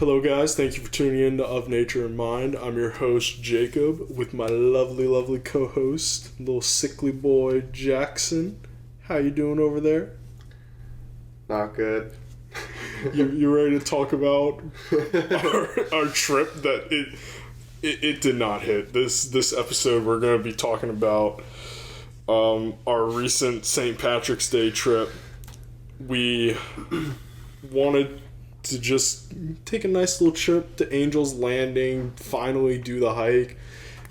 Hello guys, thank you for tuning in to Of Nature and Mind. I'm your host Jacob with my lovely co-host, little sickly boy Jackson. How you doing over there? Not good. You ready to talk about our trip that it did not hit. This episode we're going to be talking about our recent St. Patrick's Day trip. We wanted to just take a nice little trip to Angel's Landing, finally do the hike.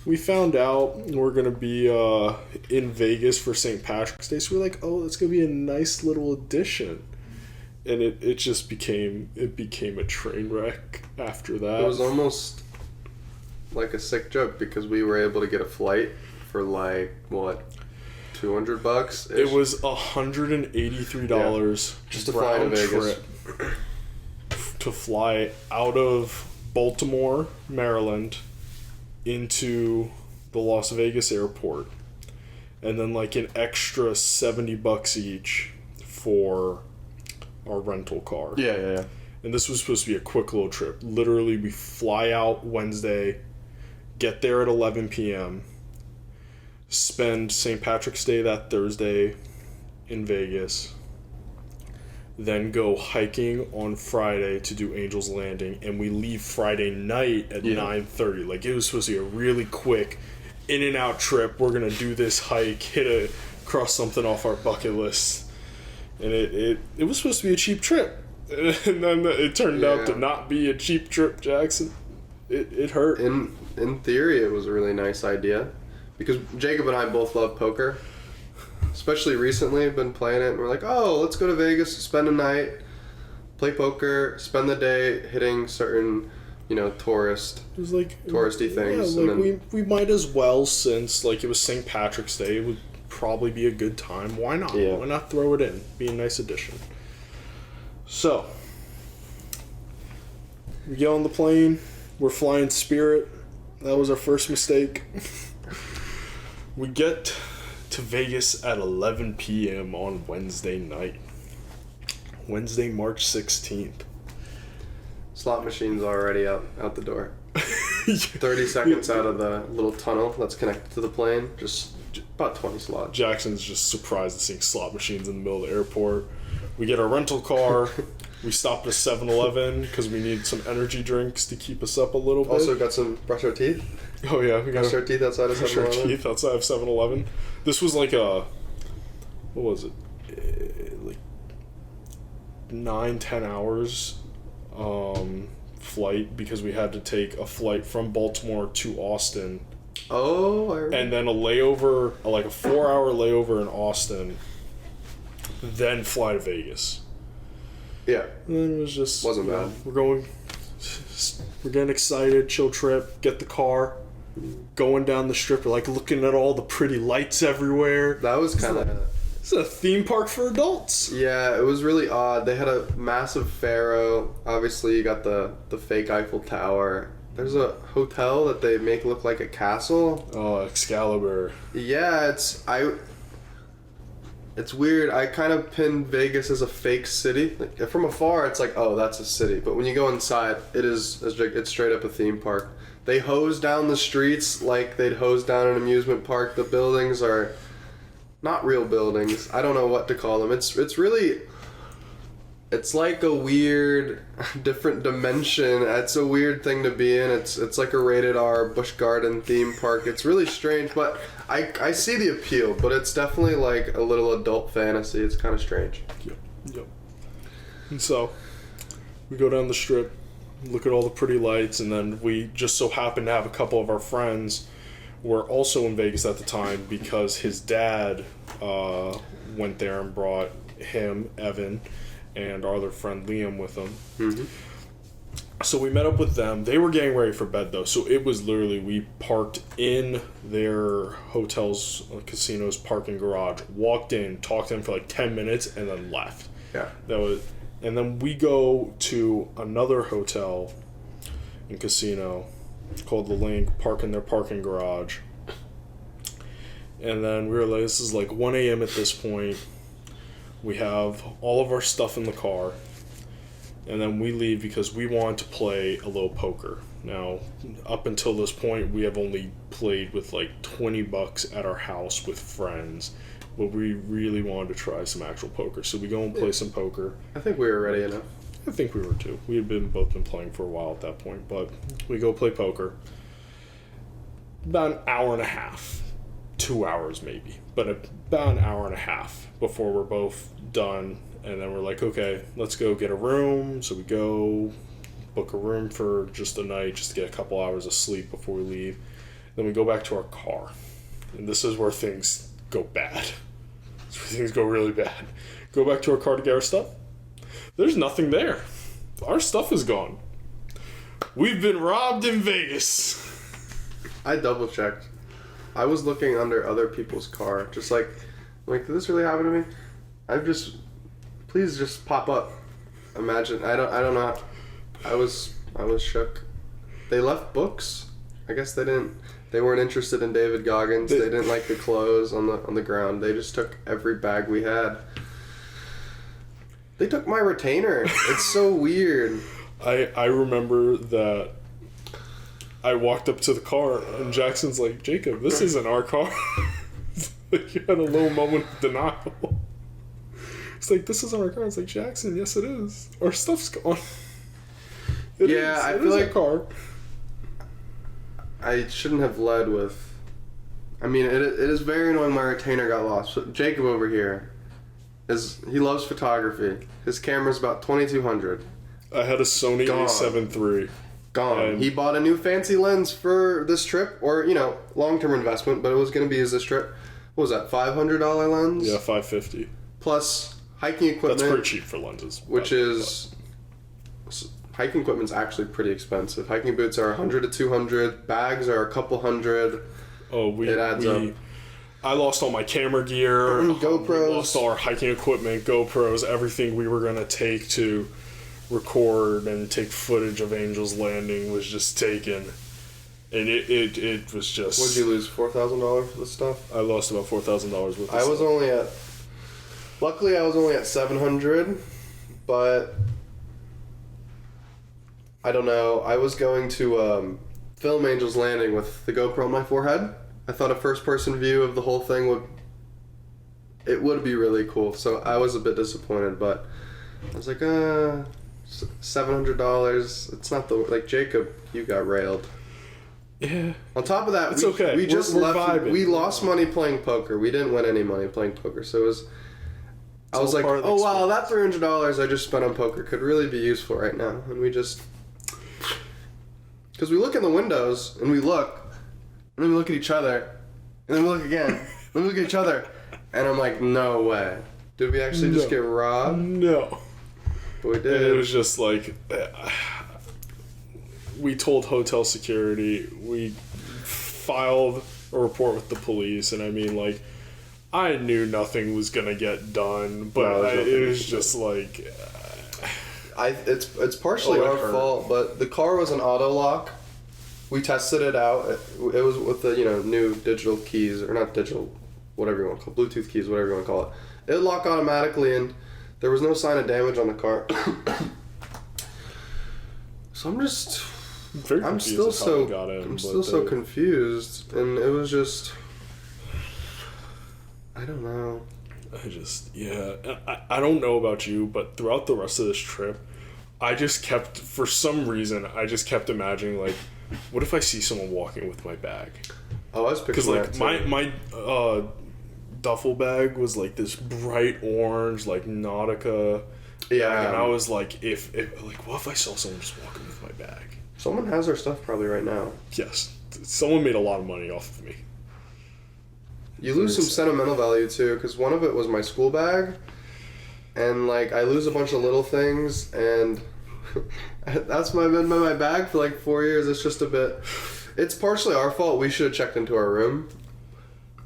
We found out we're going to be in Vegas for St. Patrick's Day, so we're like, oh, that's going to be a nice little addition. And it just became a train wreck after that. It was almost like a sick joke because we were able to get a flight for like, what, $200? It was $183 just to fly to Vegas. To fly out of Baltimore, Maryland, into the Las Vegas airport, and then like an extra $70 each for our rental car. Yeah. And this was supposed to be a quick little trip. Literally, we fly out Wednesday, get there at 11 p.m., spend St. Patrick's Day that Thursday in Vegas, then go hiking on Friday to do Angel's Landing, and we leave Friday night at 9:30. Like, it was supposed to be a really quick in and out trip. We're gonna do this hike, cross something off our bucket list, and it was supposed to be a cheap trip, and then it turned out to not be a cheap trip, Jackson. It hurt. In theory, it was a really nice idea because Jacob and I both love poker. Especially recently, I've been playing it, and we're like, oh, let's go to Vegas, spend a night, play poker, spend the day hitting certain, touristy things. Yeah, like we might as well, since like it was St. Patrick's Day, it would probably be a good time. Why not? Yeah. Why not throw it in? Be a nice addition. So, we get on the plane, we're flying Spirit. That was our first mistake. We get to Vegas at 11 p.m. on Wednesday night. Wednesday, March 16th. Slot machine's already out the door. 30 seconds out of the little tunnel that's connected to the plane. Just about 20 slots. Jackson's just surprised at seeing slot machines in the middle of the airport. We get our rental car. We stopped at 7-Eleven because we need some energy drinks to keep us up a little bit. Also got some brush our teeth. Oh yeah, we got brush our teeth outside of 7-Eleven. Brush our teeth outside of 7-Eleven. This was like what was it? Like 9-10 hours flight, because we had to take a flight from Baltimore to Austin. Oh, I remember. And then a layover, like a 4-hour layover in Austin, then fly to Vegas. Yeah. And then it was just... Wasn't bad. We're getting excited, chill trip, get the car, going down the strip, like looking at all the pretty lights everywhere. That was kind of... It's a theme park for adults. Yeah, it was really odd. They had a massive pharaoh. Obviously, you got the fake Eiffel Tower. There's a hotel that they make look like a castle. Oh, Excalibur. Yeah, it's weird. I kind of pinned Vegas as a fake city. Like, from afar, it's like, oh, that's a city. But when you go inside, it's straight up a theme park. They hose down the streets like they'd hose down an amusement park. The buildings are not real buildings. I don't know what to call them. It's really... It's like a weird, different dimension. It's a weird thing to be in. It's like a rated R Busch Garden theme park. It's really strange, but I see the appeal. But it's definitely like a little adult fantasy. It's kind of strange. Yep. And so, we go down the strip, look at all the pretty lights, and then we just so happen to have a couple of our friends were also in Vegas at the time because his dad went there and brought him, Evan, and our other friend Liam with them. Mm-hmm. So we met up with them. They were getting ready for bed though, so it was literally, we parked in their hotel's casino's parking garage, walked in, talked to them for like 10 minutes, and then left. Yeah. And then we go to another hotel and casino called The Link, park in their parking garage. And then we were like, this is like 1 a.m. at this point. We have all of our stuff in the car. And then we leave because we want to play a little poker. Now, up until this point, we have only played with like $20 at our house with friends. But we really wanted to try some actual poker. So we go and play some poker. I think we were ready enough. I think we were too. We had both been playing for a while at that point. But we go play poker. About an hour and a half. 2 hours maybe. But about an hour and a half before we're both done. And then we're like, okay, let's go get a room. So we go book a room for just a night, just to get a couple hours of sleep before we leave. Then we go back to our car. And this is where things go bad. This is where things go really bad. Go back to our car to get our stuff. There's nothing there. Our stuff is gone. We've been robbed in Vegas. I double checked. I was looking under other people's car, just like, did this really happen to me? Please just pop up. Imagine, I don't know. I was shook. They left books. I guess they weren't interested in David Goggins. They didn't like the clothes on the ground. They just took every bag we had. They took my retainer. It's so weird. I remember that I walked up to the car and Jackson's like, Jacob, this isn't our car. Like, you had a little moment of denial. It's like, this isn't our car. It's like, Jackson, yes it is. Our stuff's gone. I feel like our car. I shouldn't have led with... I mean, it is very annoying my retainer got lost. So Jacob over here, he loves photography. His camera's about $2,200. I had a Sony A7 III. Gone. He bought a new fancy lens for this trip, or, long-term investment, but it was going to be this trip. What was that, $500 lens? Yeah, $550. Plus hiking equipment. That's pretty cheap for lenses. Hiking equipment's actually pretty expensive. Hiking boots are $100 to $200. Bags are a couple hundred. Oh, it adds up. I lost all my camera gear. GoPros. We lost all our hiking equipment, GoPros, everything we were going to take to record and take footage of Angel's Landing was just taken. And it was just... What'd you lose, $4,000 for this stuff? I lost about $4,000 worth of stuff. Luckily, I was only at $700, but... I don't know. I was going to film Angel's Landing with the GoPro on my forehead. I thought a first-person view of the whole thing would be really cool. So I was a bit disappointed, but I was like, $700. It's not Jacob, you got railed. Yeah. On top of that, it's okay. We just we're left. Vibing. We lost money playing poker. We didn't win any money playing poker. So it was. I was like, oh wow, that $300 I just spent on poker could really be useful right now, and we just. Because we look in the windows and we look, and then we look at each other, and then we look again, then we look at each other, and I'm like, no way. Did we actually just get robbed? No. But we did. And it was just like, we told hotel security, we filed a report with the police, and I mean, I knew nothing was gonna get done, but it was just like... It's partially our fault, but the car was an auto lock. We tested it out. It was with the new digital keys, or not digital, whatever you want to call it, Bluetooth keys, whatever you want to call it. It would lock automatically, and there was no sign of damage on the car. So I'm still so confused, and it was just, I don't know. I don't know about you, but throughout the rest of this trip, for some reason, I just kept imagining, what if I see someone walking with my bag? Oh, I was picturing that too. my duffel bag was this bright orange, Nautica. Yeah. And I was what if I saw someone just walking with my bag? Someone has our stuff probably right now. Yes. Someone made a lot of money off of me. You lose some sentimental value too, because one of it was my school bag, and I lose a bunch of little things, and that's been my bag for 4 years. It's just a bit. It's partially our fault. We should have checked into our room.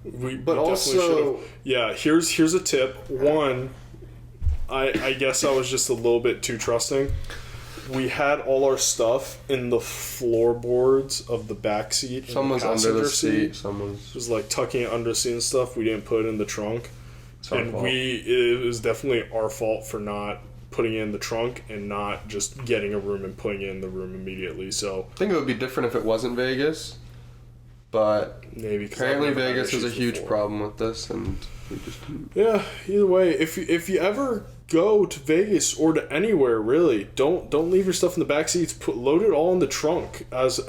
But also, yeah. Here's a tip. One, I guess I was just a little bit too trusting. We had all our stuff in the floorboards of the back seat. Someone's under the seat. Someone's was tucking it under the seat and stuff. We didn't put it in the trunk, and it was definitely our fault for not putting it in the trunk and not just getting a room and putting it in the room immediately. So I think it would be different if it wasn't Vegas, but maybe apparently Vegas has a huge problem with this, and we just didn't. Yeah. Either way, if you ever go to Vegas or to anywhere really, don't leave your stuff in the back seats. Load it all in the trunk. As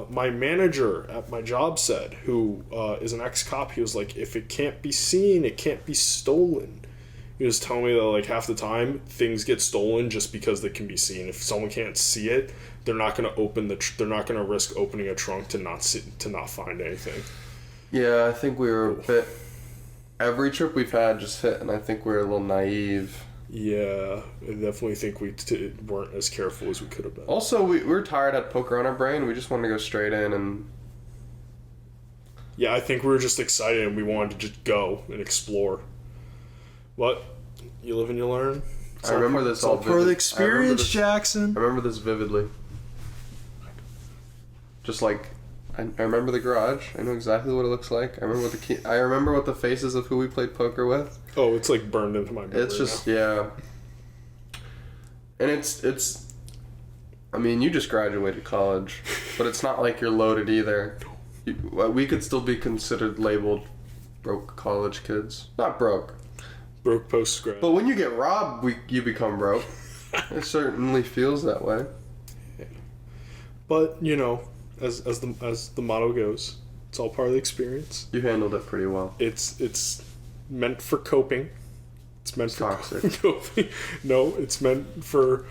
my manager at my job said, who is an ex-cop, he was like, if it can't be seen, it can't be stolen. He was telling me that like half the time things get stolen just because they can be seen. If someone can't see it, they're not going to they're not going to risk opening a trunk to not find anything. Yeah, I think we were a bit. Every trip we've had just hit, and I think we were a little naive. Yeah, I definitely think we weren't as careful as we could have been. Also, we were tired at poker on our brain. We just wanted to go straight in and. Yeah, I think we were just excited and we wanted to just go and explore. What? You live and you learn? I remember this all part of the experience, Jackson. I remember this vividly. Just like, I remember the garage. I know exactly what it looks like. I remember what the key. I remember what the faces of who we played poker with. Oh, it's like burned into my memory. It's just now. Yeah. And it's. I mean, you just graduated college, but it's not like you're loaded either. We could still be considered labeled broke college kids. Not broke. Broke post-grad. But when you get robbed, you become broke. It certainly feels that way. Yeah. But, you know, as the motto goes, it's all part of the experience. You handled it pretty well. It's meant for coping. It's meant for toxic. Coping. No, it's meant for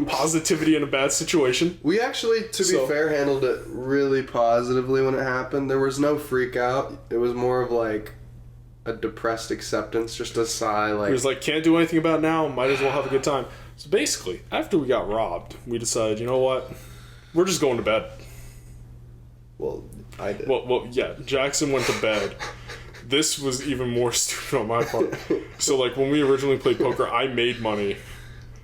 positivity in a bad situation. We actually, to be fair, handled it really positively when it happened. There was no freak out. It was more of like a depressed acceptance, just a sigh. Like, he was like, can't do anything about it now, might as well have a good time. So basically, after we got robbed, we decided, you know what, we're just going to bed. Well, I did. Well, yeah, Jackson went to bed. This was even more stupid on my part. So like when we originally played poker, I made money.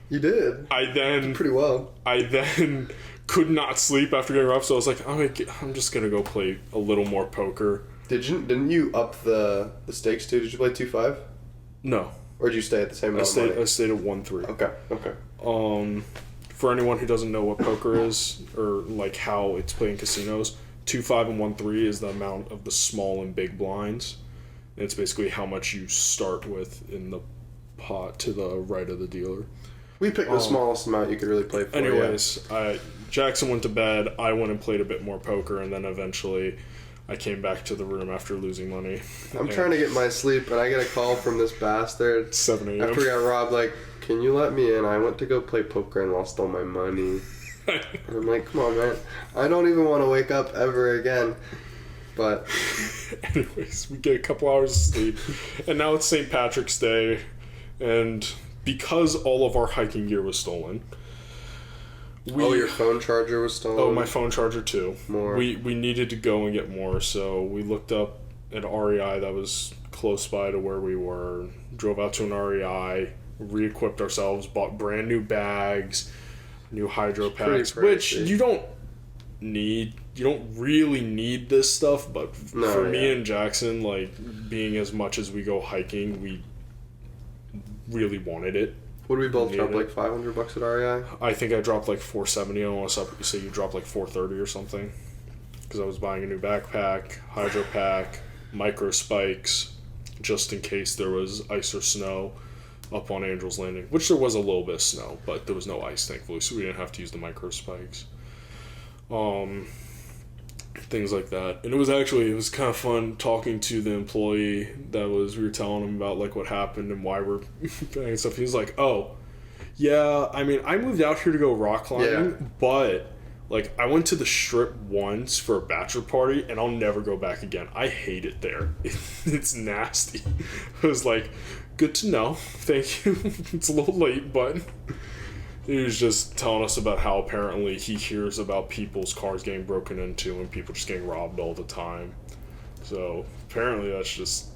You did. I then pretty well. I then could not sleep after getting robbed, so I was like, I'm just gonna go play a little more poker. Didn't you up the stakes too? Did you play 2-5? No. Or did you stay at the same amount of money? I stayed at 1-3. Okay. For anyone who doesn't know what poker is, or like how it's played in casinos, 2-5 and 1-3 is the amount of the small and big blinds. And it's basically how much you start with in the pot to the right of the dealer. We picked the smallest amount you could really play for. Anyways, Jackson went to bed, I went and played a bit more poker, and then eventually I came back to the room after losing money. I'm trying to get my sleep, and I get a call from this bastard. 7 a.m. After we got robbed, like, can you let me in? I went to go play poker and lost all my money. And I'm like, come on, man. I don't even want to wake up ever again. But anyways, we get a couple hours of sleep. And now it's St. Patrick's Day. And because all of our hiking gear was stolen... your phone charger was stolen? Oh, my phone charger too. More. We needed to go and get more, so we looked up an REI that was close by to where we were, drove out to an REI, re-equipped ourselves, bought brand new bags, new hydro packs, which you don't really need this stuff, but for me and Jackson, like, being as much as we go hiking, we really wanted it. What did we both drop, like $500 at REI? I think I dropped like $470. I don't want to say you dropped like $430 or something. Because I was buying a new backpack, hydro pack, micro spikes, just in case there was ice or snow up on Angel's Landing. Which there was a little bit of snow, but there was no ice, thankfully, so we didn't have to use the micro spikes. Things like that. And it was kind of fun talking to the employee we were telling him about like what happened and why we're doing stuff. He was like, oh, yeah, I mean, I moved out here to go rock climbing, but like I went to the Strip once for a bachelor party and I'll never go back again. I hate it there. It's nasty. I was like, good to know. Thank you. It's a little late, but... He was just telling us about how apparently he hears about people's cars getting broken into and people just getting robbed all the time. So apparently that's just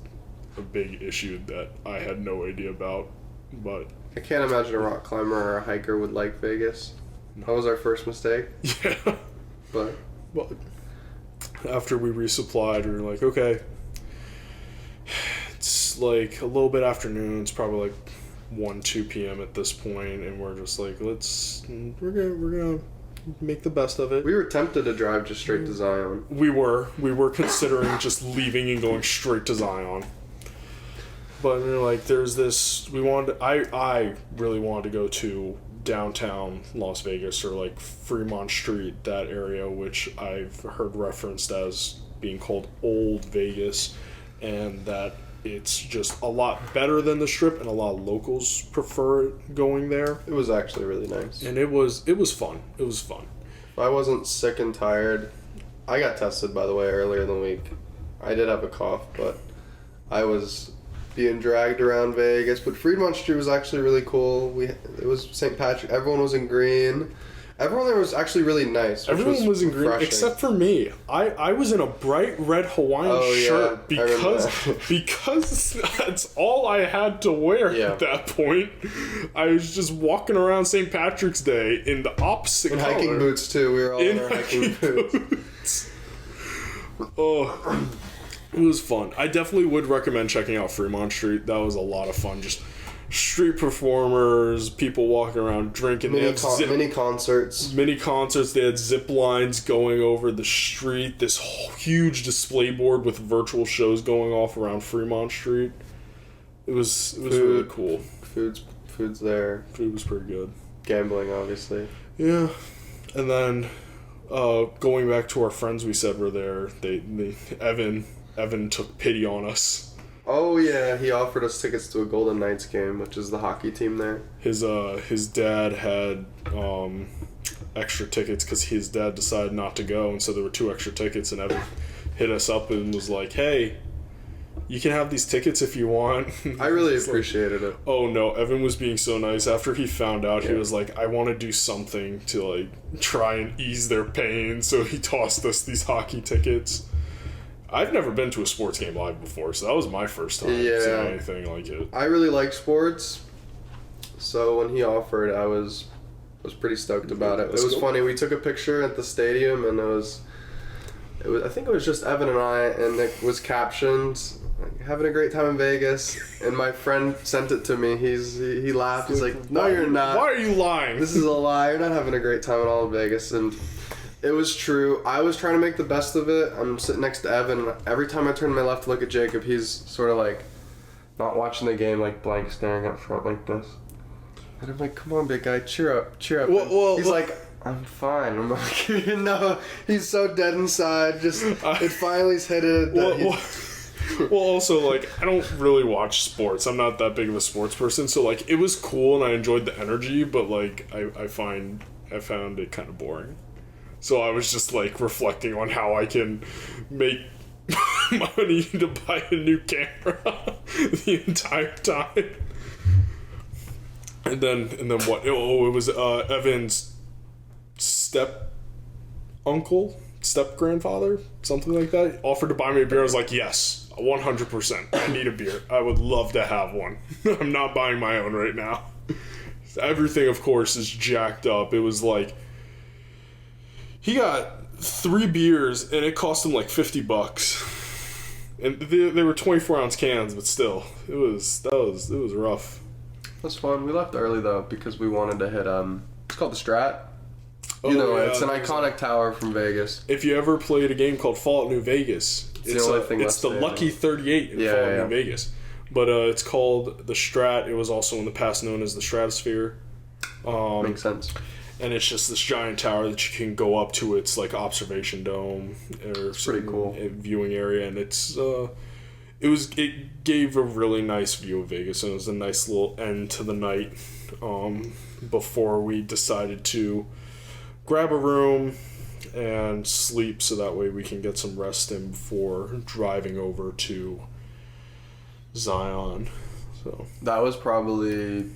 a big issue that I had no idea about. But I can't imagine a rock climber or a hiker would like Vegas. That was our first mistake. Yeah. But after we resupplied, we were like, okay, it's like a little bit afternoon. It's probably like 2 p.m. at this point, and we're just like, we're gonna make the best of it. We were tempted to drive just straight to Zion. We were considering just leaving and going straight to Zion. But we were like, there's this, I really wanted to go to downtown Las Vegas, or like Fremont Street, that area, which I've heard referenced as being called Old Vegas, and that it's just a lot better than the Strip, and a lot of locals prefer going there. It was actually really nice. And it was fun. It was fun. If I wasn't sick and tired, I got tested, by the way, earlier in the week. I did have a cough, but I was being dragged around Vegas. But Fremont Street was actually really cool. It was St. Patrick. Everyone was in green. Everyone there was actually really nice. Everyone was in green except for me. I was in a bright red Hawaiian shirt because that's all I had to wear at that point. I was just walking around St. Patrick's Day in the opposite color. Hiking boots too. We were all in our hiking boots. Oh, it was fun. I definitely would recommend checking out Fremont Street. That was a lot of fun. Just street performers, people walking around drinking. Mini concerts. Mini concerts. They had zip lines going over the street. This huge display board with virtual shows going off around Fremont Street. It was really cool. Food's there. Food was pretty good. Gambling, obviously. Yeah. And then going back to our friends we said were there, Evan took pity on us. Oh yeah, he offered us tickets to a Golden Knights game, which is the hockey team there. His dad had extra tickets because his dad decided not to go, and so there were 2 extra tickets, and Evan hit us up and was like, "Hey, you can have these tickets if you want." I really appreciated it. Oh no, Evan was being so nice. After he found out, he was like, "I want to do something to like try and ease their pain," so he tossed us these hockey tickets. I've never been to a sports game live before, so that was my first time seeing anything like it. I really like sports, so when he offered, I was pretty stoked about it. It was funny. We took a picture at the stadium, and it was. I think it was just Evan and I, and it was captioned, "Having a great time in Vegas." And my friend sent it to me. He laughed. He's like, "No, you're not. Why are you lying? This is a lie. You're not having a great time at all in Vegas." And it was true. I was trying to make the best of it. I'm sitting next to Evan, and every time I turn to my left to look at Jacob, he's sort of like not watching the game, like blank staring up front like this. And I'm like, "Come on, big guy, cheer up." He's like, "I'm fine." I'm like, no, he's so dead inside. Just it finally's hit it. Well, also, like, I don't really watch sports. I'm not that big of a sports person, so like, it was cool and I enjoyed the energy, but like, I found it kind of boring. So I was just like reflecting on how I can make money to buy a new camera the entire time. And then what? Oh, it was Evan's step grandfather, something like that, offered to buy me a beer. I was like, yes, 100%. I need a beer. I would love to have one. I'm not buying my own right now. Everything, of course, is jacked up. It was like, he got 3 beers and it cost him like $50. And they were 24-ounce cans, but still, it was rough. That's fun. We left early though because we wanted to hit it's called the Strat. It's an iconic tower from Vegas. If you ever played a game called Fallout New Vegas, it's the Lucky 38 in Fallout New Vegas. But it's called the Strat. It was also in the past known as the Stratosphere. Makes sense. And it's just this giant tower that you can go up to. It's like observation dome or pretty cool viewing area, and it gave a really nice view of Vegas, and it was a nice little end to the night before we decided to grab a room and sleep, so that way we can get some rest in before driving over to Zion. So that was probably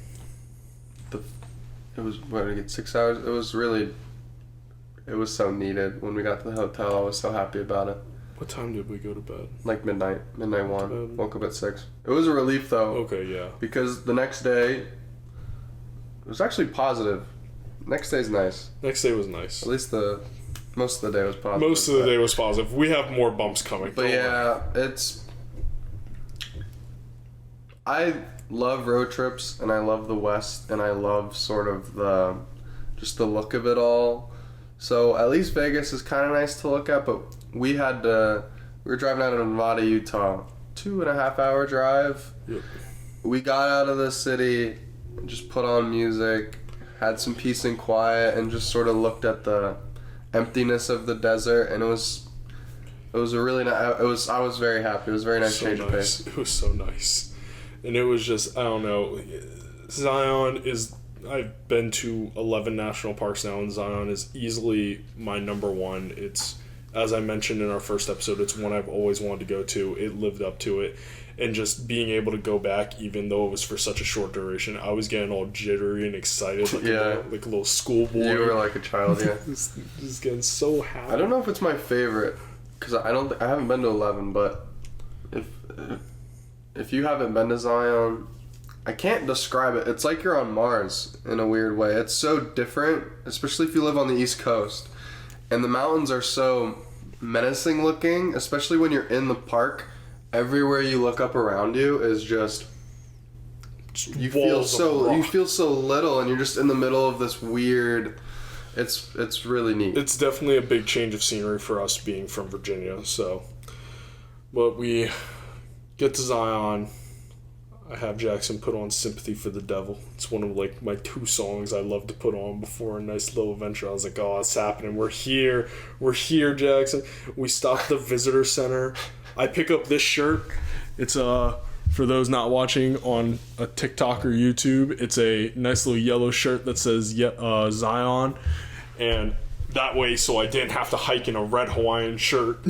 it was 6 hours. It was so needed. When we got to the hotel, I was so happy about it. What time did we go to bed? Like midnight 1. Woke up at 6. It was a relief though. Okay, yeah. Because the next day, it was actually positive. Next day's nice. Next day was nice. At least most of the day was positive. Most of the day was positive. We have more bumps coming. But yeah, I love road trips, and I love the West, and I love sort of the look of it all. So at least Vegas is kind of nice to look at, but we were driving out of Nevada, Utah, 2.5 hour drive. Yep. We got out of the city, just put on music, had some peace and quiet, and just sort of looked at the emptiness of the desert, and it was a really nice. I was very happy. It was a very nice change of pace. It was so nice, and it was just, I don't know. Zion is. I've been to 11 national parks now, and Zion is easily my number one. It's, as I mentioned in our first episode, it's one I've always wanted to go to. It lived up to it. And just being able to go back, even though it was for such a short duration, I was getting all jittery and excited, like a little schoolboy. You were like a child, yeah. Just getting so happy. I don't know if it's my favorite, because I haven't been to 11, but if you haven't been to Zion, I can't describe it. It's like you're on Mars in a weird way. It's so different, especially if you live on the East Coast. And the mountains are so menacing looking, especially when you're in the park. Everywhere you look up around you is just you feel so little, and you're just in the middle of this weird. It's really neat. It's definitely a big change of scenery for us being from Virginia. So, but we get to Zion. I have Jackson put on "Sympathy for the Devil." It's one of like my 2 songs I love to put on before a nice little adventure. I was like, "Oh, it's happening. We're here, Jackson." We stop at the visitor center. I pick up this shirt. It's for those not watching on a TikTok or YouTube, it's a nice little yellow shirt that says Zion, and that way, so I didn't have to hike in a red Hawaiian shirt.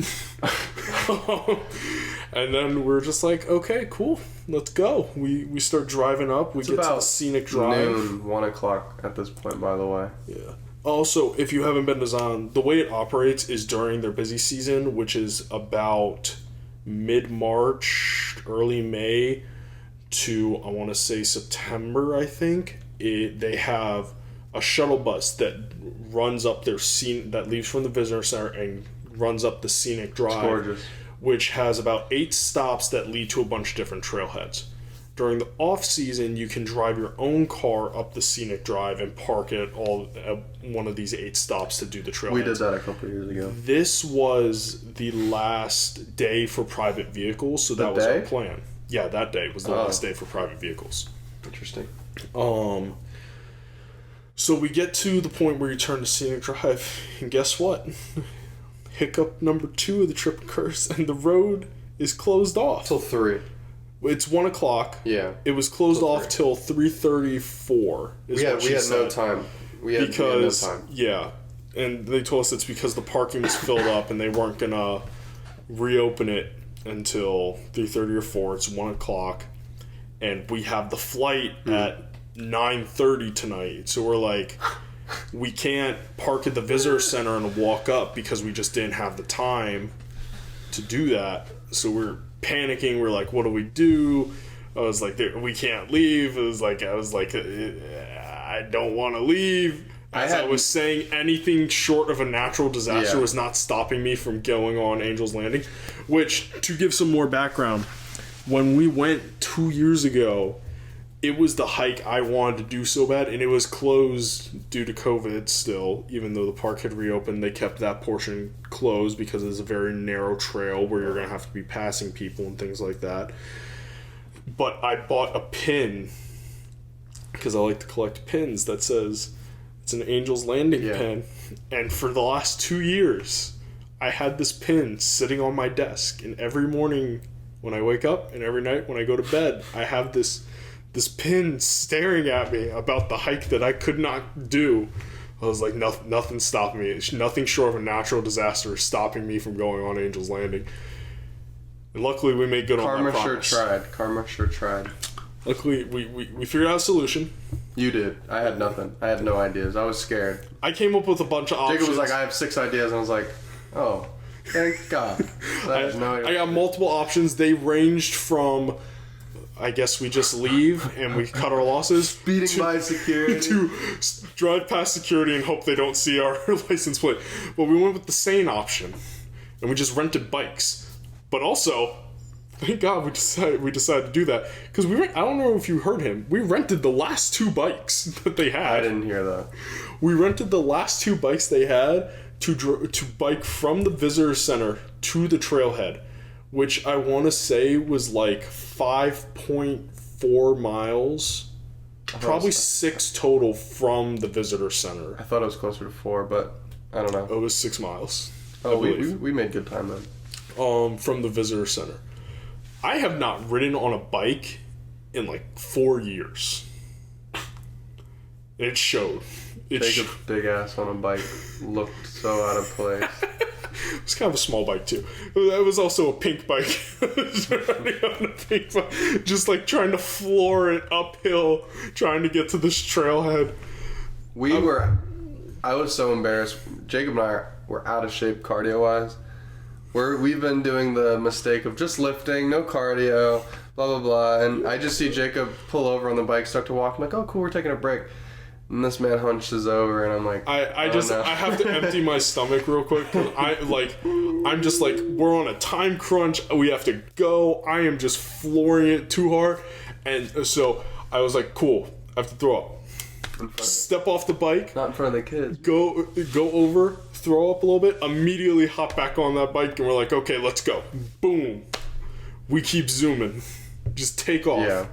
And then we're just like, okay, cool, let's go. We start driving up. We get to the scenic drive. Noon, 1 o'clock at this point, by the way. Yeah. Also, if you haven't been to Zion, the way it operates is during their busy season, which is about mid-March, early May to, I want to say, September, I think. They have a shuttle bus that runs up that leaves from the visitor center and runs up the scenic drive. It's gorgeous. Which has about 8 stops that lead to a bunch of different trailheads. During the off season, you can drive your own car up the scenic drive and park at one of these 8 stops to do the trailheads. We did that a couple of years ago. This was the last day for private vehicles, so that was our plan. Yeah, that day was the last day for private vehicles. Interesting. So we get to the point where you turn to scenic drive, and guess what? Hiccup number 2 of the trip occurs, and the road is closed off. Till 3. It's 1 o'clock. Yeah. It was closed off till 3:34. We had no time. We had no time. Yeah, and they told us it's because the parking was filled up, and they weren't gonna reopen it until 3:30 or 4. It's 1 o'clock, and we have the flight at 9:30 tonight. So we're like, we can't park at the visitor center and walk up because we just didn't have the time to do that. So we're panicking. We're like, what do we do? I was like, we can't leave. I was like, I don't want to leave. As I was saying, anything short of a natural disaster was not stopping me from going on Angel's Landing. Which, to give some more background, when we went 2 years ago, it was the hike I wanted to do so bad, and it was closed due to COVID still. Even though the park had reopened, they kept that portion closed because it's a very narrow trail where you're going to have to be passing people and things like that. But I bought a pin, because I like to collect pins, that says it's an Angel's Landing pin. And for the last 2 years, I had this pin sitting on my desk, and every morning when I wake up and every night when I go to bed, I have this pin staring at me about the hike that I could not do. I was like, nothing stopped me. Nothing short of a natural disaster is stopping me from going on Angel's Landing. And luckily, we made good on that promise. Karma sure tried. Luckily, we figured out a solution. You did. I had nothing. I had no ideas. I was scared. I came up with a bunch of options. Jacob was like, I have 6 ideas. And I was like, oh, thank God. I got multiple options. They ranged from, I guess we just leave and we cut our losses. Speeding by security. To drive past security and hope they don't see our license plate. But we went with the sane option. And we just rented bikes. But also, Thank God we decided to do that because I don't know if you heard him. We rented the last 2 bikes that they had. I didn't hear that. We rented the last 2 bikes they had to bike from the visitor center to the trailhead, which I want to say was like 5.4 miles, probably 6 total from the visitor center. I thought it was closer to 4, but I don't know. It was 6 miles. Oh, we made good time then. From the visitor center. I have not ridden on a bike in like 4 years. It showed. Jacob's big ass on a bike looked so out of place. It was kind of a small bike too. It was also a pink bike. Just like trying to floor it uphill, trying to get to this trailhead. I was so embarrassed. Jacob and I were out of shape cardio-wise. We've been doing the mistake of just lifting, no cardio, blah, blah, blah. And I just see Jacob pull over on the bike, start to walk. I'm like, oh, cool, we're taking a break. And this man hunches over, and I'm like, I have to empty my stomach real quick. Cause I'm just like, we're on a time crunch. We have to go. I am just flooring it too hard. And so I was like, cool, I have to throw up. Step off the bike. Not in front of the kids. Go over, throw up a little bit, immediately hop back on that bike, and we're like, okay, let's go. Boom. We keep zooming. Just take off.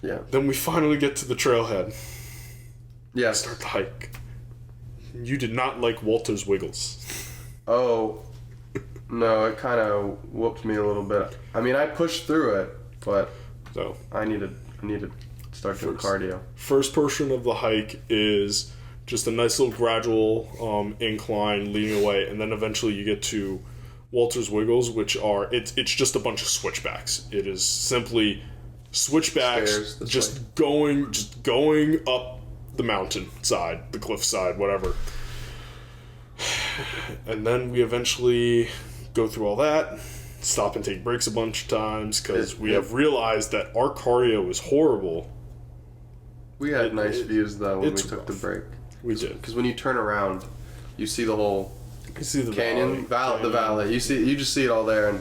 Yeah. Then we finally get to the trailhead. Yeah. Start the hike. You did not like Walter's Wiggles. Oh, no, it kind of whooped me a little bit. I mean, I pushed through it, but So I need to start doing cardio. First portion of the hike is just a nice little gradual incline leading away, and then eventually you get to Walter's Wiggles, which are it's just a bunch of switchbacks. It is simply switchbacks, just going up the mountain side, the cliff side, whatever. And then we eventually go through all that, stop and take breaks a bunch of times because we have realized that our cardio is horrible. We had nice views though when we took the break. We did, because when you turn around, you see the whole the canyon, the valley. You just see it all there,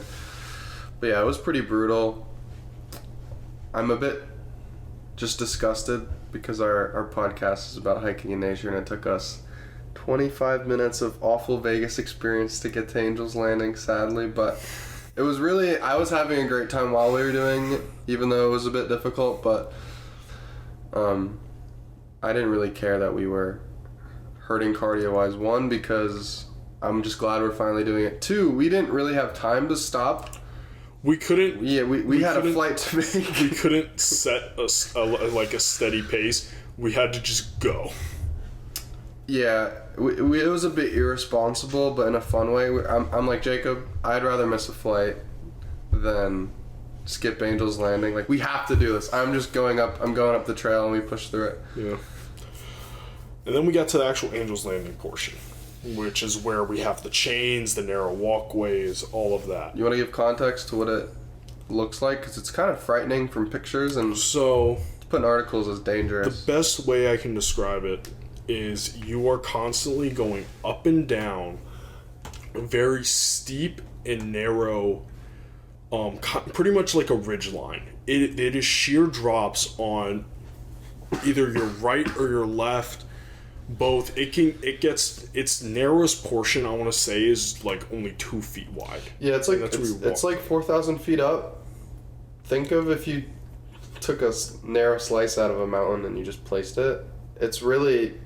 but yeah, it was pretty brutal. I'm a bit just disgusted because our podcast is about hiking in nature, and it took us 25 minutes of awful Vegas experience to get to Angel's Landing, sadly, but it was really, I was having a great time while we were doing it, even though it was a bit difficult, but I didn't really care that we were hurting cardio-wise. 1, because I'm just glad we're finally doing it. 2, we didn't really have time to stop. We couldn't. Yeah, we had a flight to make. We couldn't set a steady pace. We had to just go. Yeah, it was a bit irresponsible, but in a fun way. I'm like, Jacob, I'd rather miss a flight than skip Angel's Landing. Like, we have to do this. I'm going up the trail, and we push through it. Yeah. And then we got to the actual Angel's Landing portion, which is where we have the chains, the narrow walkways, all of that. You want to give context to what it looks like? Because it's kind of frightening from pictures, and so putting articles is dangerous. The best way I can describe it is you are constantly going up and down very steep and narrow, pretty much like a ridge line. It is sheer drops on either your right or your left. Both. It gets its narrowest portion, I want to say, is like only 2 feet wide. Yeah, it's like it's like 4,000 feet up. Think of if you took a narrow slice out of a mountain and you just placed it. It's really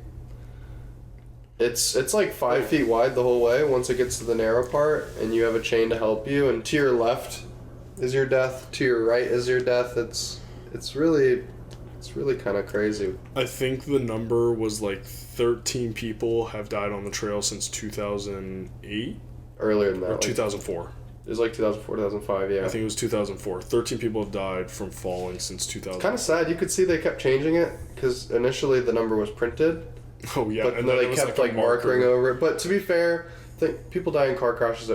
it's like 5 feet wide the whole way once it gets to the narrow part, and you have a chain to help you, and to your left is your death, to your right is your death. It's really kind of crazy. I think the number was like 13 people have died on the trail since 2008. Earlier than that. Or 2004. It was like 2004, 2005, yeah. I think it was 2004. 13 people have died from falling since 2000. It's kind of sad. You could see they kept changing it because initially the number was printed. Oh, yeah. But then they kept like marking over it. But to be fair, I think people die in car crashes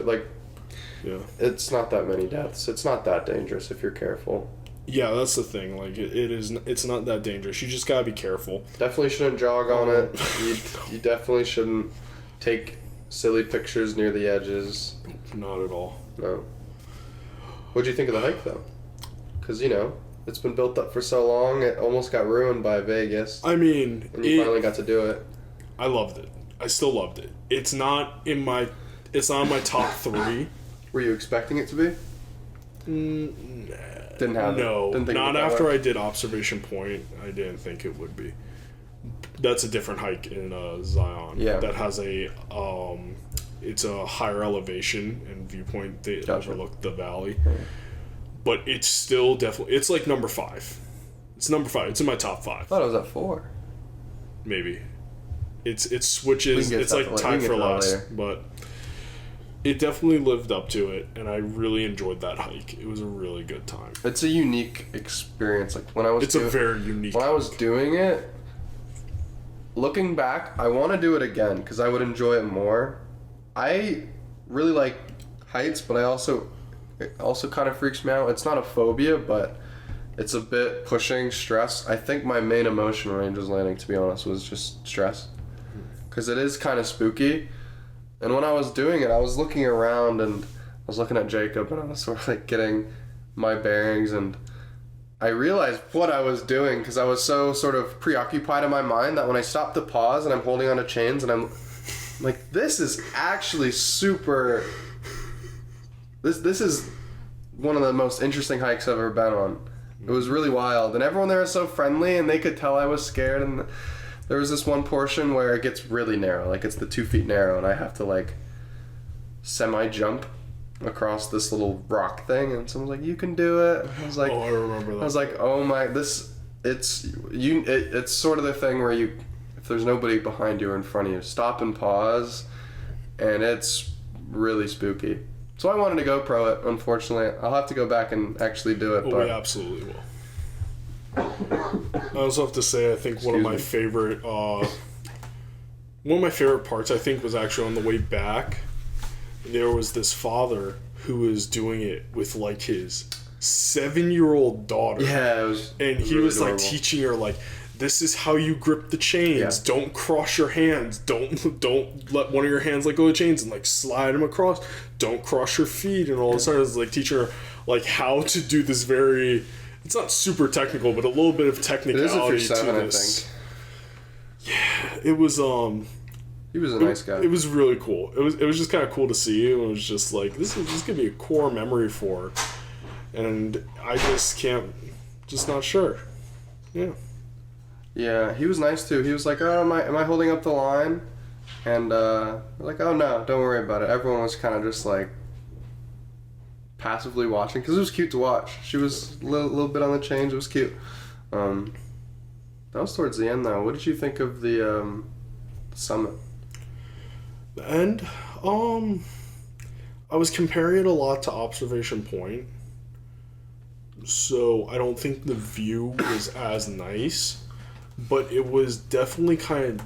it's not that many deaths. It's not that dangerous if you're careful. Yeah, that's the thing. Like, it's not that dangerous. You just gotta be careful. Definitely shouldn't jog on it. You definitely shouldn't take silly pictures near the edges. Not at all. No. What'd you think of the hike, though? Because, it's been built up for so long, it almost got ruined by Vegas. I mean... And you finally got to do it. I loved it. I still loved it. It's not in my top 3. Were you expecting it to be? Didn't have no, it. Didn't think not after I did Observation Point. I didn't think it would be. That's a different hike in Zion. Yeah. That has it's a higher elevation and viewpoint. They overlook the valley. Yeah. But it's still definitely... It's like number 5. It's number 5. It's in my top 5. I thought it was at 4. Maybe. It switches. It's like tied for last. But it definitely lived up to it, and I really enjoyed that hike. It was a really good time. It's a unique experience. Like when I was a very unique When hike. I was doing it, looking back, I want to do it again because I would enjoy it more. I really like heights, but it also kind of freaks me out. It's not a phobia, but it's a bit pushing stress. I think my main emotion when Angels Landing, to be honest, was just stress. Because it is kind of spooky. And when I was doing it, I was looking around and I was looking at Jacob and I was sort of like getting my bearings, and I realized what I was doing because I was so sort of preoccupied in my mind that when I stopped to pause and I'm holding onto chains and I'm like, this is actually super... This is one of the most interesting hikes I've ever been on. It was really wild, and everyone there was so friendly, and they could tell I was scared. And there was this one portion where it gets really narrow, like it's the 2 feet narrow, and I have to like semi-jump across this little rock thing, and someone's like, "You can do it." I was like, "Oh, I remember that." I was like, "Oh my, it's sort of the thing where if there's nobody behind you or in front of you, stop and pause, and it's really spooky." So I wanted to GoPro it. Unfortunately, I'll have to go back and actually do it. Oh, but we absolutely will. I also have to say, I think one of my favorite parts, I think, was actually on the way back. There was this father who was doing it with like his 7-year-old daughter. Yeah, and he really was adorable. like teaching her like, this is how you grip the chains. Yeah. Don't cross your hands. Don't let one of your hands let go of the chains and like slide them across. Don't cross your feet and all this stuff. It's like teaching her like how to do this very... It's not super technical, but a little bit of technicality it is if you're 7, to this. I think. Yeah, it was He was a nice guy. It was really cool. It was just kind of cool to see. It was just like, this gonna be a core memory for her. And I just not sure. Yeah. Yeah, he was nice too. He was like, "Oh, am I holding up the line?" And we're like, "Oh no, don't worry about it." Everyone was kind of just like passively watching because it was cute to watch. She was a little bit on the change. It was cute. That was towards the end though. What did you think of the summit? The end, I was comparing it a lot to Observation Point. So I don't think the view was as nice. But it was definitely kind of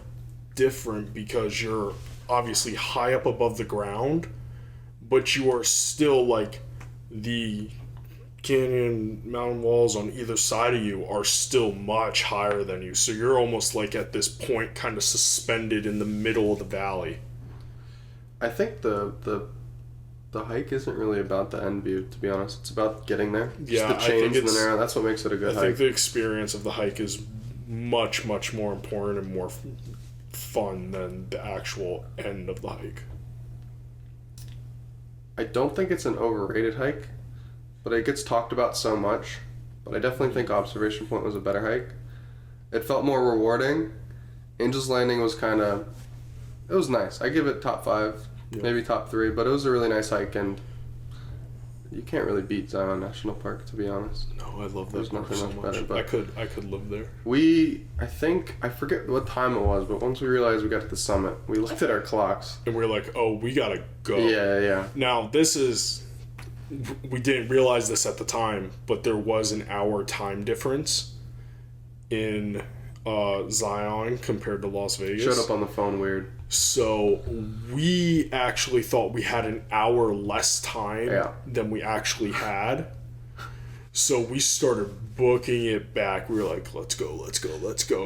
different because you're obviously high up above the ground, but you are still like the canyon mountain walls on either side of you are still much higher than you. So you're almost like at this point kind of suspended in the middle of the valley. I think the hike isn't really about the end view, to be honest. It's about getting there. Yeah, just the change I think and the narrow. That's what makes it a good hike. I think the experience of the hike is much, much more important and more fun than the actual end of the hike. I don't think it's an overrated hike, but it gets talked about so much. But I definitely think Observation Point was a better hike. It felt more rewarding. Angel's Landing was it was nice. I give it top 5, maybe top 3, but it was a really nice hike, and you can't really beat Zion National Park, to be honest. No, I love that There's park nothing so much much. better, but I could live there. I forget what time it was, but once we realized we got to the summit, we looked at our clocks. And we were like, oh, we gotta go. Yeah. Now, we didn't realize this at the time, but there was an hour time difference in Zion compared to Las Vegas. Showed up on the phone weird. So we actually thought we had an hour less time than we actually had. So we started booking it back. We were like, let's go.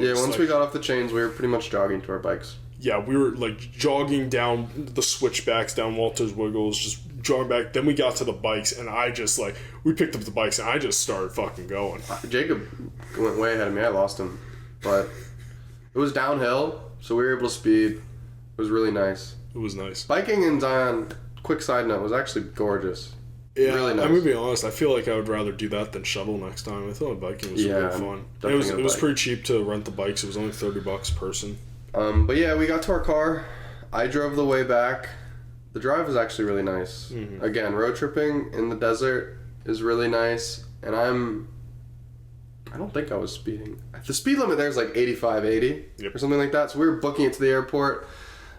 Yeah, once we got off the chains, we were pretty much jogging to our bikes. Yeah, we were like jogging down the switchbacks, down Walter's Wiggles, just drawing back. Then we got to the bikes, and I just, like, we picked up the bikes, and I just started fucking going. Jacob went way ahead of me. I lost him. But it was downhill, so we were able to speed. It was really nice. It was nice. Biking in Zion, quick side note, was actually gorgeous. Yeah, really nice. I'm gonna be honest. I feel like I would rather do that than shuttle next time. I thought biking was really fun. It was pretty cheap to rent the bikes. It was only $30 a person. But yeah, we got to our car. I drove the way back. The drive was actually really nice. Mm-hmm. Again, road tripping in the desert is really nice. And I don't think I was speeding. The speed limit there is like 85, 80 or something like that. So we were booking it to the airport.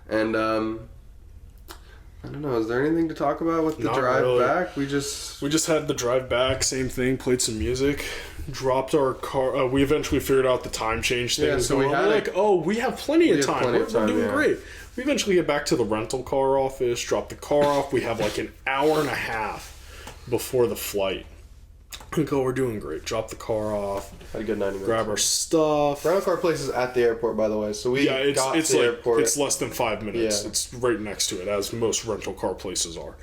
And I don't know. Is there anything to talk about with the drive back? We just had the drive back. Same thing. Played some music. Dropped our car. We eventually figured out the time change thing. Yeah, so we had we have plenty of time. We're doing great. We eventually get back to the rental car office. Drop the car off. We have like an hour and a half before the flight. We're doing great. Drop the car off. Had a good 90 minutes. Grab our stuff. Rental car place is at the airport, by the way. So we got to the airport. It's less than 5 minutes. Yeah. It's right next to it, as most rental car places are.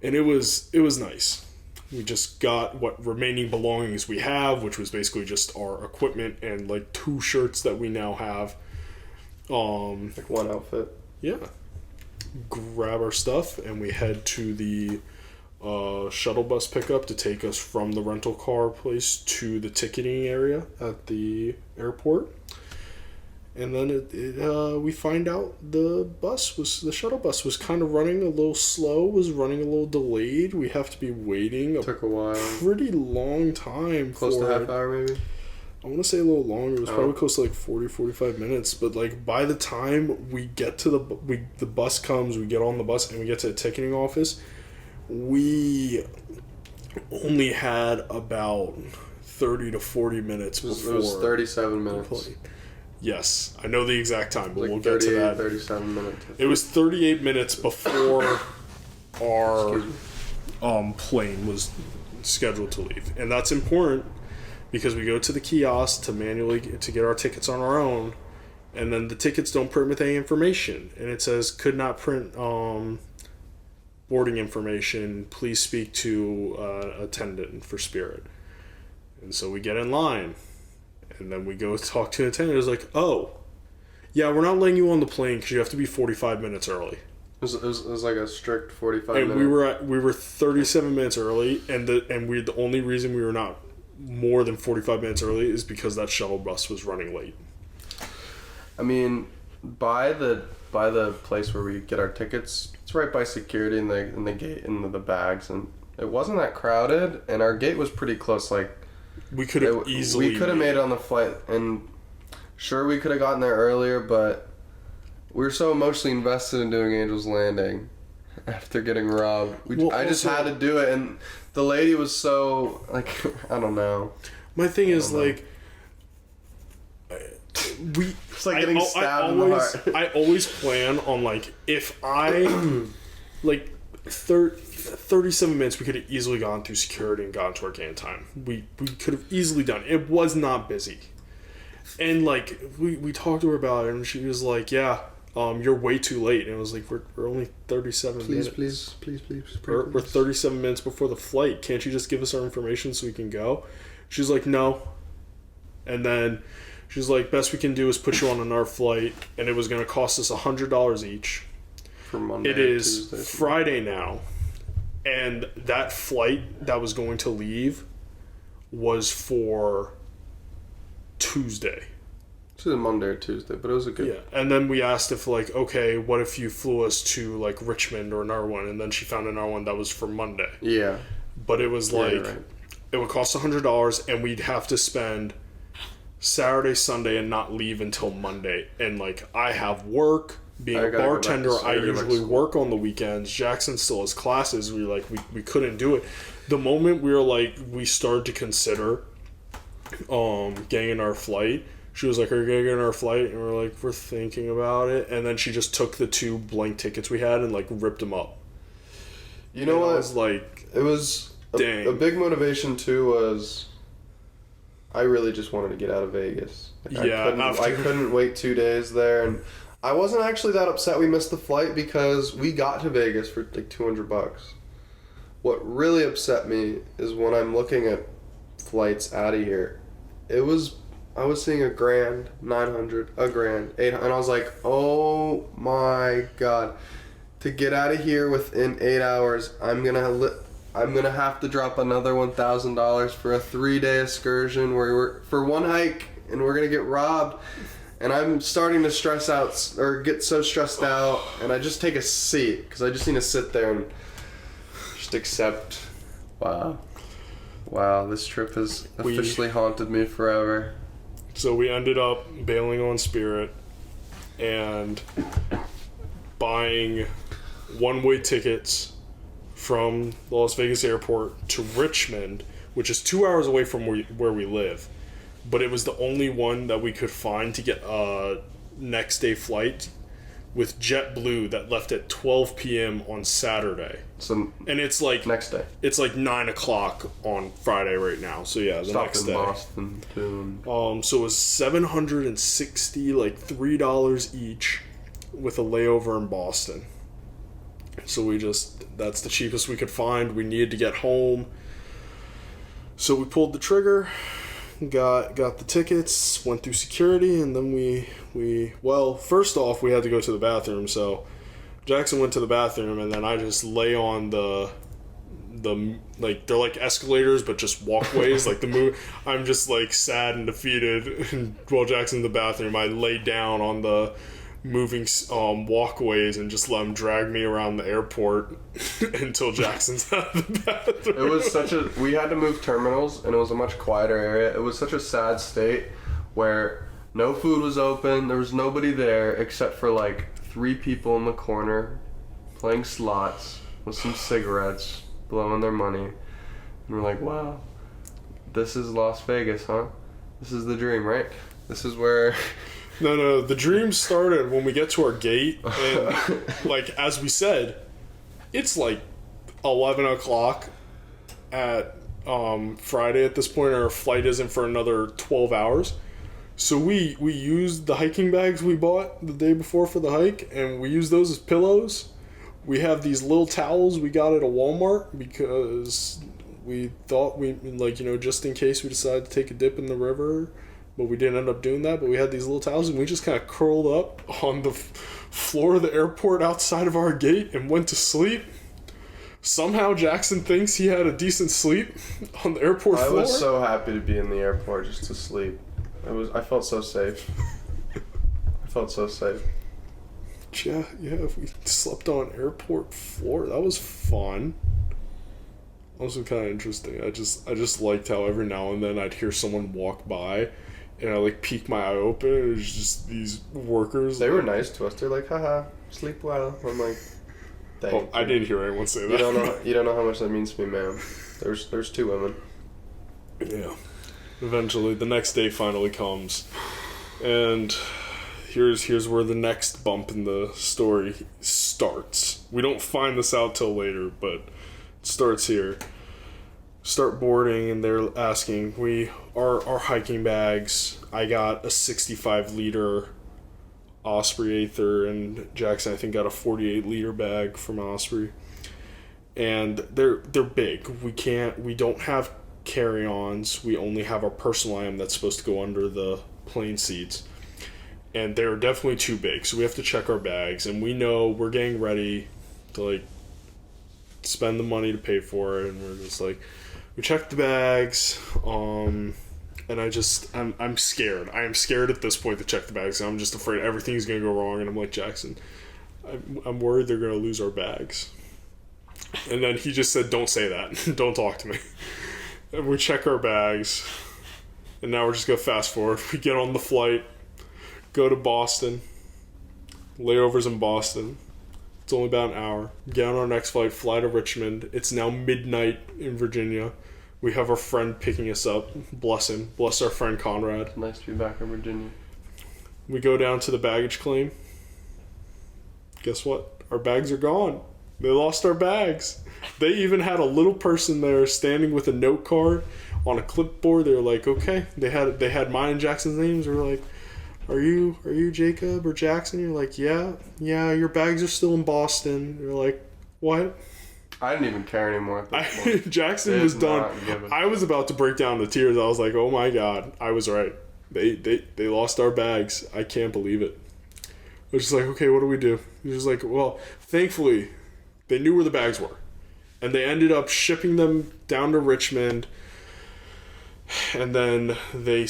And it was nice. We just got what remaining belongings we have, which was basically just our equipment and like 2 shirts that we now have. Like one outfit. Yeah. Grab our stuff and we head to the shuttle bus pickup to take us from the rental car place to the ticketing area at the airport. And then we find out the shuttle bus was kind of running a little slow, was running a little delayed. We have to be waiting took a while. Pretty long time. Close to half hour maybe? I want to say a little longer. It was probably close to like 40, 45 minutes. But like by the time we get to the bus comes, we get on the bus and we get to the ticketing office, we only had about 30 to 40 minutes before. It was 37 minutes. Yes, I know the exact time, but like we'll get to that. 37 minutes. It was 38 minutes before our plane was scheduled to leave. And that's important because we go to the kiosk to get our tickets on our own, and then the tickets don't print with any information. And it says, could not print boarding information, please speak to attendant for Spirit. And so we get in line. And then we go talk to an attendant. It's like, oh, yeah, we're not letting you on the plane because you have to be 45 minutes early. It was like a strict 45 minutes. And we were 37 minutes early, and the only reason we were not more than 45 minutes early is because that shuttle bus was running late. I mean, by the place where we get our tickets, it's right by security in the gate and the bags, and it wasn't that crowded, and our gate was pretty close, like. We could have made it on the flight, and sure we could have gotten there earlier, but we were so emotionally invested in doing Angel's Landing after getting robbed. I just had to do it, and the lady was so like I don't know. My thing is like it's like getting stabbed in the heart. I always plan on like if I like 37 minutes we could have easily gone through security and gotten to our gate in time. We could have easily done it. It was not busy. And like we talked to her about it and she was like, yeah, you're way too late. And it was like we're only 37 minutes. Please. We're 37 minutes before the flight. Can't you just give us our information so we can go? She's like, no. And then she's like, best we can do is put you on another flight, and it was going to cost us $100 each. For Monday. It is Tuesday. Friday now, and that flight that was going to leave was for Tuesday. It's either Monday or Tuesday, but it was a good. Yeah, and then we asked if like, okay, what if you flew us to like Richmond or another one, and then she found another one that was for Monday. Yeah, but it was like it would cost $100, and we'd have to spend Saturday, Sunday, and not leave until Monday. And like I have work. Being a bartender, I usually work on the weekends. Jackson still has classes. We couldn't do it. The moment we started to consider getting in our flight, she was like, are you gonna get in our flight? And we're like, we're thinking about it. And then she just took the 2 blank tickets we had and like ripped them up. You know what? It was dang. A big motivation too was I really just wanted to get out of Vegas. I couldn't wait 2 days there, and I wasn't actually that upset we missed the flight because we got to Vegas for like $200. what really upset me is when I'm looking at flights out of here, I was seeing $1,000, $900, $1,000, $800, and I was like, oh my god, to get out of here within 8 hours, I'm gonna have to drop another $1,000 for a 3-day excursion where we're for one hike, and we're gonna get robbed. And I'm starting to stress out, or get so stressed out, and I just take a seat, because I just need to sit there and just accept, wow, this trip has officially haunted me forever. So we ended up bailing on Spirit and buying one-way tickets from the Las Vegas airport to Richmond, which is 2 hours away from where we live. But it was the only one that we could find to get a next day flight with JetBlue that left at 12 p.m. on Saturday. So and it's like next day. It's like 9 o'clock on Friday right now. So yeah, the next day. Boston too. So it was $760, like $3 each, with a layover in Boston. So that's the cheapest we could find. We needed to get home, so we pulled the trigger. Got the tickets, went through security, and then we first off, we had to go to the bathroom, so Jackson went to the bathroom, and then I just lay on the like, they're like escalators, but just walkways, like the move. I'm just like sad and defeated, and while Jackson's in the bathroom, I lay down on the moving walkways and just let him drag me around the airport until Jackson's out of the bathroom. It was we had to move terminals, and it was a much quieter area. It was such a sad state where no food was open, there was nobody there except for like 3 people in the corner playing slots with some cigarettes, blowing their money. And we're like, wow, this is Las Vegas, huh? This is the dream, right? This is where... No, the dream started when we get to our gate, and like, as we said, it's like 11 o'clock at Friday at this point. Our flight isn't for another 12 hours. So we used the hiking bags we bought the day before for the hike, and we used those as pillows. We have these little towels we got at a Walmart because we thought just in case we decided to take a dip in the river. But we didn't end up doing that. But we had these little towels, and we just kind of curled up on the floor of the airport outside of our gate and went to sleep. Somehow Jackson thinks he had a decent sleep on the airport floor. I was so happy to be in the airport just to sleep. I felt so safe. Yeah, we slept on airport floor. That was fun. Also kind of interesting. I just liked how every now and then I'd hear someone walk by, and I like peek my eye open. It was just these workers. They were nice to us. They're like, haha, sleep well. I'm like, thank you. I didn't hear anyone say that. You don't know how much that means to me, ma'am. There's 2 women. Yeah. Eventually, the next day finally comes, and here's where the next bump in the story starts. We don't find this out till later, but it starts here. Start boarding, and they're asking our hiking bags. I got a 65-liter Osprey Aether, and Jackson I think got a 48-liter bag from Osprey. And they're big. We don't have carry-ons. We only have our personal item that's supposed to go under the plane seats. And they're definitely too big, so we have to check our bags, and we know we're getting ready to like spend the money to pay for it, and we're just like, we checked the bags, and I'm scared. I am scared at this point to check the bags. I'm just afraid everything's gonna go wrong, and I'm like, Jackson, I'm worried they're gonna lose our bags. And then he just said, don't say that. Don't talk to me. And we check our bags, and now we're just gonna fast forward. We get on the flight, go to Boston, layovers in Boston. It's only about an hour. Get on our next flight, fly to Richmond. It's now midnight in Virginia. We have our friend picking us up. Bless him. Bless our friend Conrad. Nice to be back in Virginia. We go down to the baggage claim. Guess what? Our bags are gone. They lost our bags. They even had a little person there standing with a note card on a clipboard. They were like, okay. They had mine and Jackson's names. They were like, Are you Jacob or Jackson? You're like, yeah, your bags are still in Boston. You're like, what? I didn't even care anymore at this point. Jackson was done. I was about to break down the tears. I was like, oh my God, I was right. They lost our bags. I can't believe it. I was just like, okay, what do we do? He was like, well, thankfully, they knew where the bags were. And they ended up shipping them down to Richmond. And then they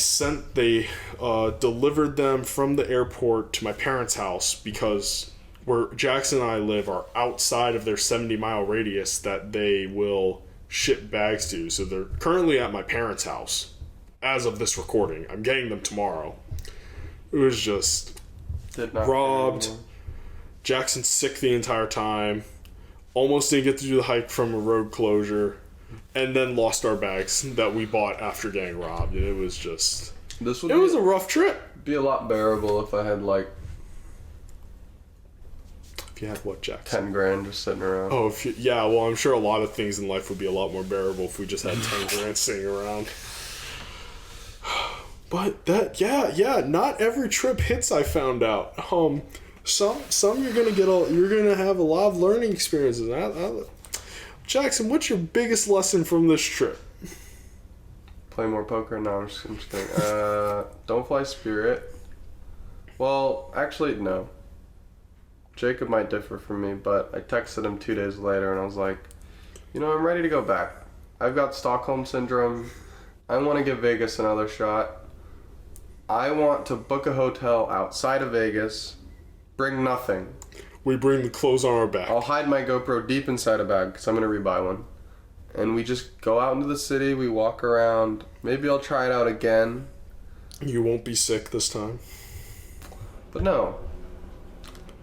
delivered them from the airport to my parents' house because where Jackson and I live are outside of their 70-mile radius that they will ship bags to. So they're currently at my parents' house as of this recording. I'm getting them tomorrow. It was just robbed. Jackson's sick the entire time. Almost didn't get to do the hike from a road closure. And then lost our bags that we bought after getting robbed. And it was just... It was a rough trip. Be a lot bearable if I had like... If you had what, Jackson? 10 grand just sitting around. Oh, yeah, well, I'm sure a lot of things in life would be a lot more bearable if we just had 10 grand sitting around. But not every trip hits, I found out. Some you're gonna have a lot of learning experiences. Jackson, what's your biggest lesson from this trip? Play more poker? No, I'm just kidding. Don't fly Spirit. Well, actually, no. Jacob might differ from me, but I texted him 2 days later and I was like, I'm ready to go back. I've got Stockholm Syndrome. I want to give Vegas another shot. I want to book a hotel outside of Vegas, bring nothing. We bring the clothes on our back. I'll hide my GoPro deep inside a bag because I'm going to rebuy one. And we just go out into the city, we walk around. Maybe I'll try it out again. You won't be sick this time. But no.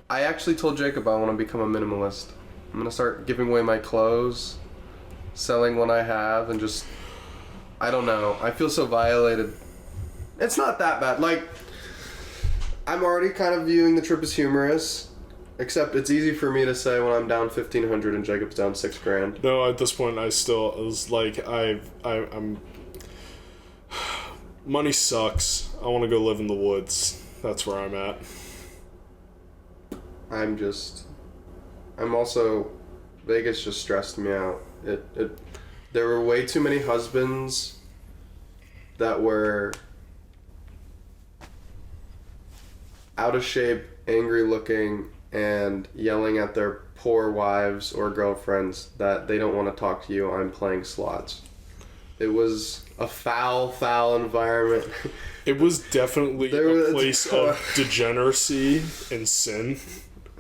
I actually told Jacob I want to become a minimalist. I'm going to start giving away my clothes, selling what I have, and just... I don't know. I feel so violated. It's not that bad. Like, I'm already kind of viewing the trip as humorous. Except it's easy for me to say when I'm down $1,500 and Jacob's down $6,000. No, at this point I was like, I'm money sucks. I want to go live in the woods. That's where I'm at. I'm also, Vegas just stressed me out. There were way too many husbands that were out of shape, angry looking, and yelling at their poor wives or girlfriends that they don't want to talk to you, I'm playing slots. It was a foul environment. It was definitely a place of degeneracy and sin.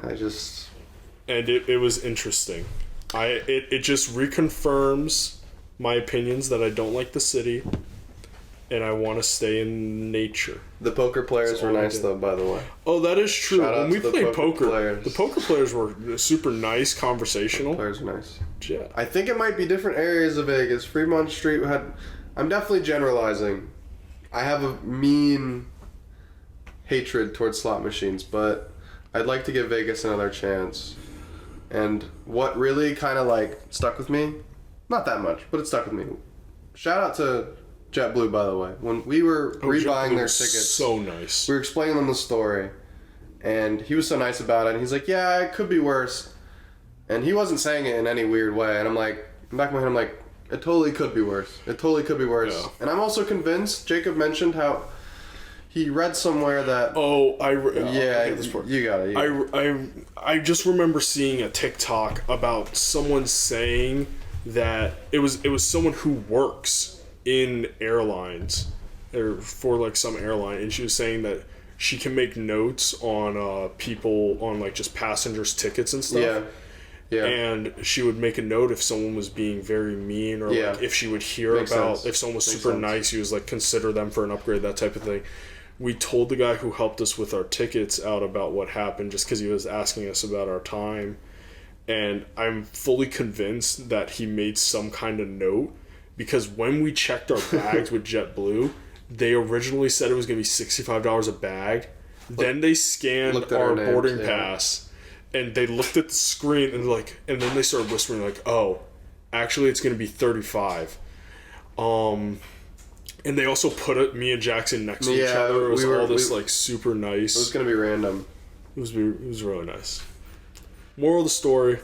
And it was interesting. It just reconfirms my opinions that I don't like the city and I want to stay in nature. The poker players were nice, though, by the way. Oh, that is true. When we played poker, the poker players were super nice, conversational. Players were nice. Yeah. I think it might be different areas of Vegas. Fremont Street had... I'm definitely generalizing. I have a mean hatred towards slot machines, but I'd like to give Vegas another chance. And what really kind of, like, stuck with me... Not that much, but it stuck with me. Shout out to... JetBlue, by the way. When we were rebuying their tickets, so nice. We were explaining them the story, and he was so nice about it. And he's like, "Yeah, it could be worse," and he wasn't saying it in any weird way. And I'm like, in the back of my head, I'm like, it totally could be worse. It totally could be worse. Yeah. And I'm also convinced. Jacob mentioned how he read somewhere that. You got it. I just remember seeing a TikTok about someone saying that it was someone who works in airlines or for like some airline, and she was saying that she can make notes on people on like just passengers' tickets and stuff. Yeah. And she would make a note if someone was being very mean or like if she would hear if someone was super nice, she was like consider them for an upgrade, that type of thing. We told the guy who helped us with our tickets out about what happened just because he was asking us about our time, and I'm fully convinced that he made some kind of note. Because when we checked our bags with JetBlue, they originally said it was going to be $65 a bag. Then they scanned our boarding pass, and they looked at the screen and then they started whispering like, "Oh, actually, it's going to be $35." And they also put me and Jackson next to each other. It was like super nice. It was going to be random. It was really nice. Moral of the story: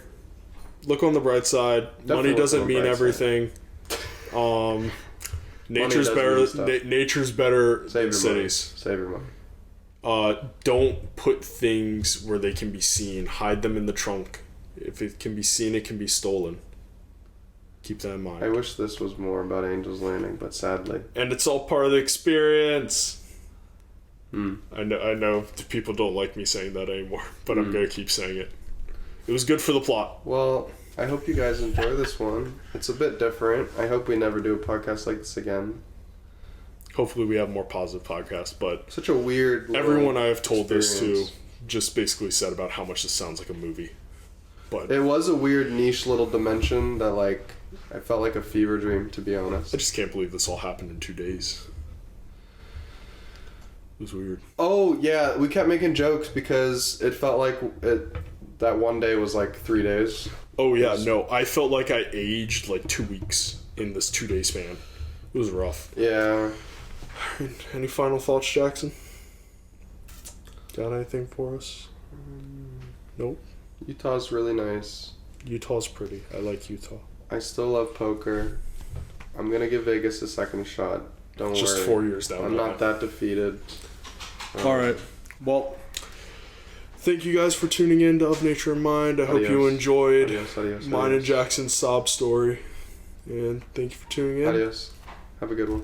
look on the bright side. Definitely Money look doesn't on the mean bright everything. Nature's does better. mean stuff. Nature's better Save than your cities. money. Save your money. Don't put things where they can be seen. Hide them in the trunk. If it can be seen, it can be stolen. Keep that in mind. I wish this was more about Angel's Landing, but sadly. And it's all part of the experience. Hmm. I know people don't like me saying that anymore, but I'm gonna keep saying it. It was good for the plot. Well, I hope you guys enjoy this one. It's a bit different. I hope we never do a podcast like this again. Hopefully we have more positive podcasts, but Such a weird everyone I have told this to experience. just basically said about how much this sounds like a movie. But It was a weird niche little dimension that, like, I felt like a fever dream, to be I honest. just can't believe this all happened in 2 days. It was weird. Oh, yeah, we kept making jokes because it felt like that one day was like 3 days. Oh yeah, no, I felt like I aged like 2 weeks in this 2 day span. It was rough. Yeah. Any final thoughts, Jackson? Got anything for us? Nope. Utah's really nice. Utah's pretty. I like Utah. I still love poker. I'm going to give Vegas a second shot. Don't Just worry. 4 years down the I'm line. not that defeated. All right. Well, thank you guys for tuning in to Of Nature and Mind. I hope you Adios. enjoyed Adios. mine and Jackson's sob story. And thank you for tuning in. Adios. Have a good one.